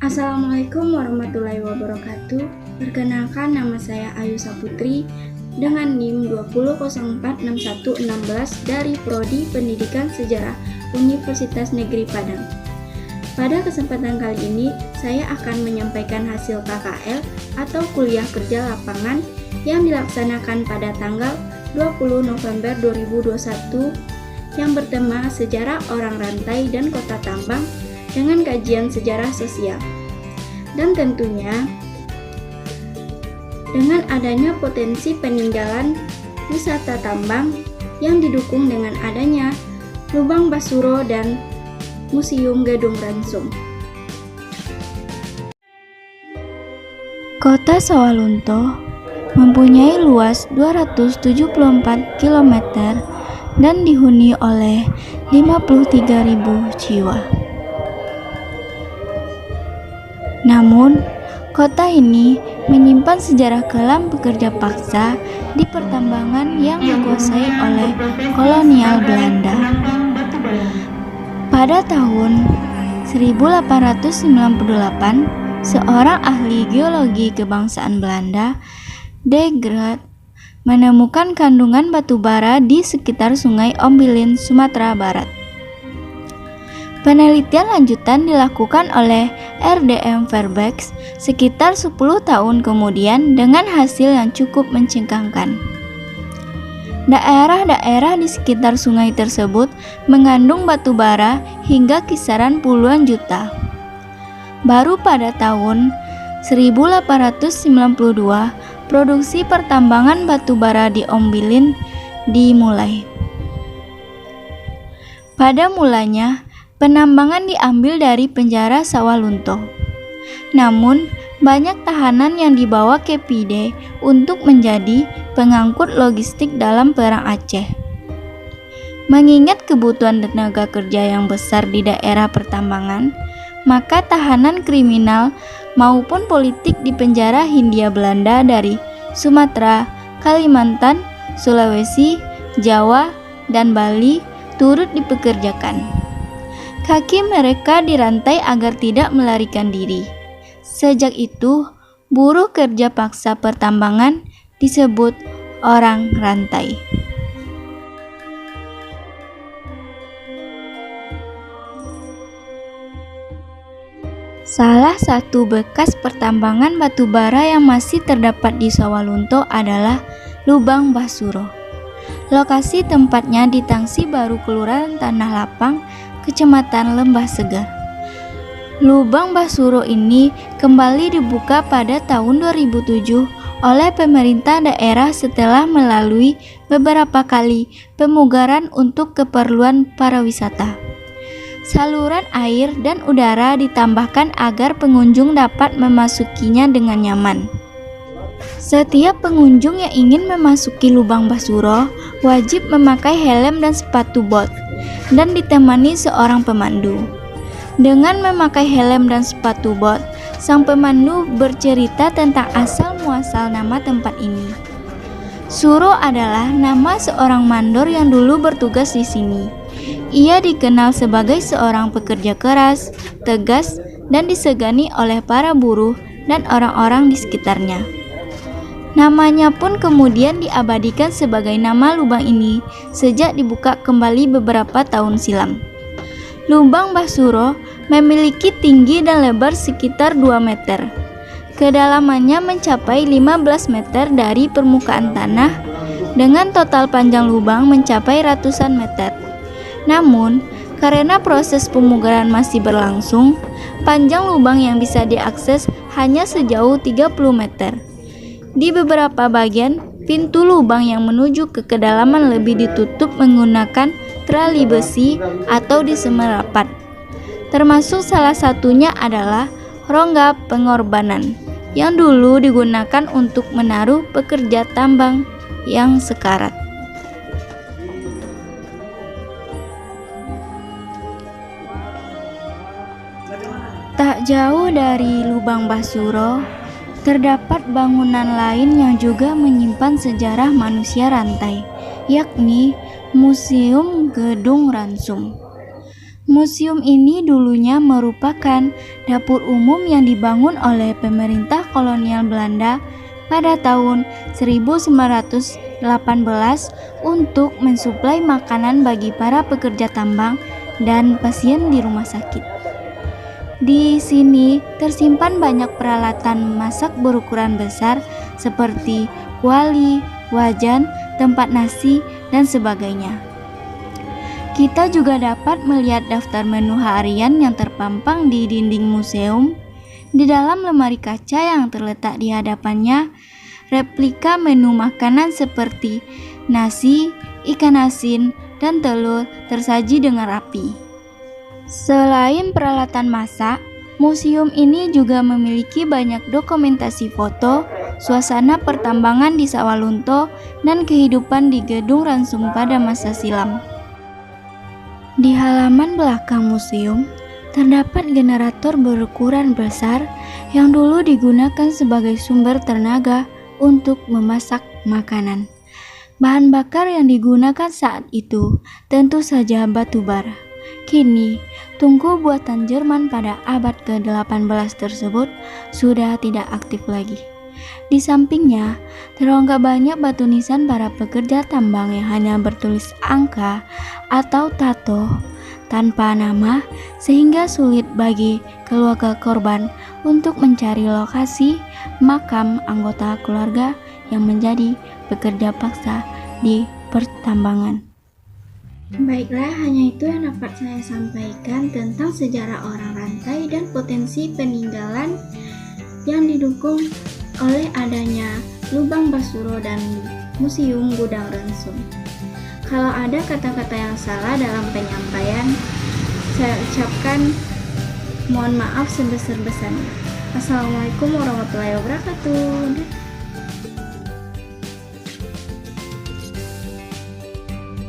Assalamualaikum warahmatullahi wabarakatuh. Perkenalkan, nama saya Ayu Saputri dengan NIM 20046116 dari Prodi Pendidikan Sejarah Universitas Negeri Padang. Pada kesempatan kali ini, saya akan menyampaikan hasil KKL atau kuliah kerja lapangan yang dilaksanakan pada tanggal 20 November 2021 yang bertema Sejarah Orang Rantai dan Kota Tambang dengan kajian sejarah sosial. Dan tentunya dengan adanya potensi peninggalan wisata tambang yang didukung dengan adanya Lubang Basuro dan Museum Gedung Ransum. Kota Sawalunto mempunyai luas 274 km dan dihuni oleh 53.000 jiwa. Namun, kota ini menyimpan sejarah kelam pekerja paksa di pertambangan yang dikuasai oleh kolonial Belanda. Pada tahun 1898, seorang ahli geologi kebangsaan Belanda, De Groot, menemukan kandungan batu bara di sekitar Sungai Ombilin, Sumatera Barat. Penelitian lanjutan dilakukan oleh RDM Fairbanks sekitar 10 tahun kemudian dengan hasil yang cukup mencengangkan. Daerah-daerah di sekitar sungai tersebut mengandung batu bara hingga kisaran puluhan juta. Baru pada tahun 1892, produksi pertambangan batu bara di Ombilin dimulai. Pada mulanya, penambangan diambil dari penjara Sawalunto. Namun, banyak tahanan yang dibawa ke Pide untuk menjadi pengangkut logistik dalam Perang Aceh. Mengingat kebutuhan tenaga kerja yang besar di daerah pertambangan, maka tahanan kriminal maupun politik di penjara Hindia Belanda dari Sumatera, Kalimantan, Sulawesi, Jawa, dan Bali turut dipekerjakan. Kaki mereka dirantai agar tidak melarikan diri. Sejak itu, buruh kerja paksa pertambangan disebut orang rantai. Salah satu bekas pertambangan batu bara yang masih terdapat di Sawalunto adalah Lubang Basuro. Lokasi tempatnya di Tangsi Baru, Kelurahan Tanah Lapang, Kecamatan Lembah Segar. Lubang Basuro ini kembali dibuka pada tahun 2007 oleh pemerintah daerah setelah melalui beberapa kali pemugaran untuk keperluan pariwisata. Saluran air dan udara ditambahkan agar pengunjung dapat memasukinya dengan nyaman. Setiap pengunjung yang ingin memasuki Lubang Basuro wajib memakai helm dan sepatu bot dan ditemani seorang pemandu. Dengan memakai helm dan sepatu bot, sang pemandu bercerita tentang asal-muasal nama tempat ini. Suro adalah nama seorang mandor yang dulu bertugas di sini. Ia dikenal sebagai seorang pekerja keras, tegas, dan disegani oleh para buruh dan orang-orang di sekitarnya. Namanya pun kemudian diabadikan sebagai nama lubang ini sejak dibuka kembali beberapa tahun silam. Lubang Basuro memiliki tinggi dan lebar sekitar 2 meter. Kedalamannya mencapai 15 meter dari permukaan tanah dengan total panjang lubang mencapai ratusan meter. Namun, karena proses pemugaran masih berlangsung, panjang lubang yang bisa diakses hanya sejauh 30 meter. Di beberapa bagian, pintu lubang yang menuju ke kedalaman lebih ditutup menggunakan trali besi atau disemer rapat. Termasuk salah satunya adalah rongga pengorbanan yang dulu digunakan untuk menaruh pekerja tambang yang sekarat. Tak jauh dari Lubang Basuro, terdapat bangunan lain yang juga menyimpan sejarah manusia rantai, yakni Museum Gedung Ransum. Museum ini dulunya merupakan dapur umum yang dibangun oleh pemerintah kolonial Belanda pada tahun 1918 untuk mensuplai makanan bagi para pekerja tambang dan pasien di rumah sakit. Di sini tersimpan banyak peralatan masak berukuran besar seperti kuali, wajan, tempat nasi, dan sebagainya. Kita juga dapat melihat daftar menu harian yang terpampang di dinding museum. Di dalam lemari kaca yang terletak di hadapannya, replika menu makanan seperti nasi, ikan asin, dan telur tersaji dengan rapi. Selain peralatan masak, museum ini juga memiliki banyak dokumentasi foto, suasana pertambangan di Sawalunto, dan kehidupan di Gedung Ransum pada masa silam. Di halaman belakang museum, terdapat generator berukuran besar yang dulu digunakan sebagai sumber tenaga untuk memasak makanan. Bahan bakar yang digunakan saat itu tentu saja batu bara. Kini, tungku buatan Jerman pada abad ke-18 tersebut sudah tidak aktif lagi. Di sampingnya, terunggah banyak batu nisan para pekerja tambang yang hanya bertulis angka atau tato tanpa nama, sehingga sulit bagi keluarga korban untuk mencari lokasi makam anggota keluarga yang menjadi pekerja paksa di pertambangan. Baiklah, hanya itu yang dapat saya sampaikan tentang sejarah orang rantai dan potensi peninggalan yang didukung oleh adanya Lubang Basuro dan Museum Gudang Ransum. Kalau ada kata-kata yang salah dalam penyampaian, saya ucapkan mohon maaf sebesar-besarnya. Assalamualaikum warahmatullahi wabarakatuh.